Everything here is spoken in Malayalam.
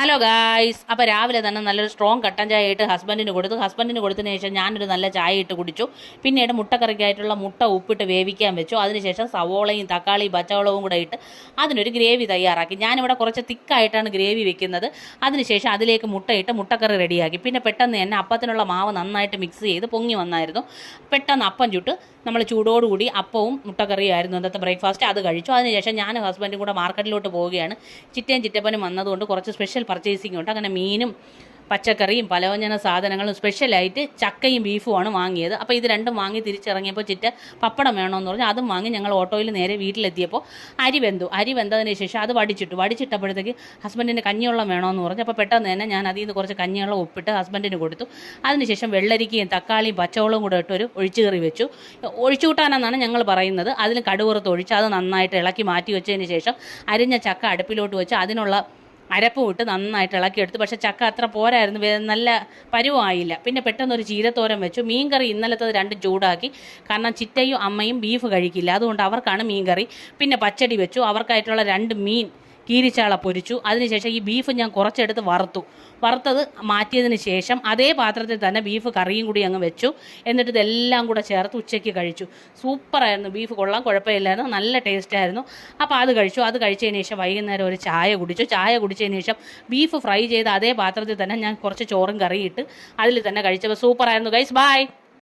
ഹലോ ഗായ്സ്, അപ്പോൾ രാവിലെ തന്നെ നല്ലൊരു സ്ട്രോങ് കട്ടൻ ചായ ഇട്ട് ഹസ്ബൻഡിന് കൊടുത്തതിന് ശേഷം ഞാനൊരു നല്ല ചായ ഇട്ട് കുടിച്ചു. പിന്നീട് മുട്ടക്കറിക്കായിട്ടുള്ള മുട്ട ഉപ്പിട്ട് വേവിക്കാൻ വെച്ചു. അതിനുശേഷം സവോളയും തക്കാളിയും പച്ചവളവും കൂടെ ഇട്ട് അതിനൊരു ഗ്രേവി തയ്യാറാക്കി. ഞാനിവിടെ കുറച്ച് തിക്കായിട്ടാണ് ഗ്രേവി വെക്കുന്നത്. അതിനുശേഷം അതിലേക്ക് മുട്ടയിട്ട് മുട്ടക്കറി റെഡിയാക്കി. പിന്നെ പെട്ടെന്ന് തന്നെ അപ്പത്തിനുള്ള മാവ് നന്നായിട്ട് മിക്സ് ചെയ്ത് പൊങ്ങി വന്നായിരുന്നു. പെട്ടെന്ന് അപ്പം ചുട്ട് നമ്മൾ ചൂടോടുകൂടി അപ്പവും മുട്ടക്കറിയും ആയിരുന്നു ഇന്നത്തെ ബ്രേക്ക്ഫാസ്റ്റ്. അത് കഴിച്ചു. അതിനുശേഷം ഞാൻ ഹസ്ബൻഡും കൂടെ മാർക്കറ്റിലോട്ട് പോവുകയാണ്. ചിറ്റയും ചിറ്റപ്പനും വന്നതുകൊണ്ട് കുറച്ച് സ്പെഷ്യൽ പർച്ചേസിംഗ് ഉണ്ട്. അങ്ങനെ മീനും പച്ചക്കറിയും പലവ്യഞ്ജന സാധനങ്ങളും സ്പെഷ്യലായിട്ട് ചക്കയും ബീഫുമാണ് വാങ്ങിയത്. അപ്പോൾ ഇത് രണ്ടും വാങ്ങി തിരിച്ചിറങ്ങിയപ്പോൾ ചിറ്റ പപ്പടം വേണമെന്ന് പറഞ്ഞാൽ അതും വാങ്ങി ഞങ്ങൾ ഓട്ടോയിൽ നേരെ വീട്ടിലെത്തിയപ്പോൾ അരി വെന്തതിന് ശേഷം അത് വടിച്ചിട്ടപ്പോഴത്തേക്ക് ഹസ്ബൻഡിന് കഞ്ഞിവെള്ളം വേണമെന്ന് പറഞ്ഞു. അപ്പോൾ പെട്ടെന്ന് തന്നെ ഞാൻ അതിൽ നിന്ന് കുറച്ച് കഞ്ഞിവെള്ളം ഉപ്പിട്ട് ഹസ്ബൻഡിന് കൊടുത്തു. അതിനുശേഷം വെള്ളരിക്കയും തക്കാളിയും പച്ചവെള്ളവും കൂടെ ഇട്ടൊരു ഒഴിച്ചുകറി വെച്ചു. ഒഴിച്ചുകൂട്ടാനെന്നാണ് ഞങ്ങൾ പറയുന്നത്. അതിൽ കടുവറുത്ത് ഒഴിച്ച് അത് നന്നായിട്ട് ഇളക്കി മാറ്റി വെച്ചതിന് ശേഷം അരിഞ്ഞ ചക്ക അടുപ്പിലോട്ട് വെച്ച് അതിനുള്ള അരപ്പും ഇട്ട് നന്നായിട്ട് ഇളക്കിയെടുത്തു. പക്ഷേ ചക്ക അത്ര പോരായിരുന്നു, നല്ല പരുവായില്ല. പിന്നെ പെട്ടെന്നൊരു ചീരത്തോരൻ വെച്ചു. മീൻകറി ഇന്നലത്തത് രണ്ടും ചൂടാക്കി. കാരണം ചിറ്റയും അമ്മയും ബീഫ് കഴിക്കില്ല, അതുകൊണ്ട് അവർക്കാണ് മീൻകറി. പിന്നെ പച്ചടി വെച്ചു. അവർക്കായിട്ടുള്ള 2 മീൻ കീരിച്ചാള പൊരിച്ചു. അതിനുശേഷം ഈ ബീഫ് ഞാൻ കുറച്ചെടുത്ത് വറുത്തത് മാറ്റിയതിന് ശേഷം അതേ പാത്രത്തിൽ തന്നെ ബീഫ് കറിയും കൂടി അങ്ങ് വെച്ചു. എന്നിട്ട് ഇതെല്ലാം കൂടെ ചേർത്ത് ഉച്ചയ്ക്ക് കഴിച്ചു. സൂപ്പറായിരുന്നു. ബീഫ് കൊള്ളാം, കുഴപ്പമില്ലായിരുന്നു, നല്ല ടേസ്റ്റായിരുന്നു. അപ്പോൾ അത് കഴിച്ചു. അത് കഴിച്ചതിന് ശേഷം വൈകുന്നേരം ഒരു ചായ കുടിച്ചതിന് ശേഷം ബീഫ് ഫ്രൈ ചെയ്ത് അതേ പാത്രത്തിൽ തന്നെ ഞാൻ കുറച്ച് ചോറും കറിയിട്ട് അതിൽ തന്നെ കഴിച്ചപ്പോൾ സൂപ്പറായിരുന്നു ഗൈസ്. ബൈ.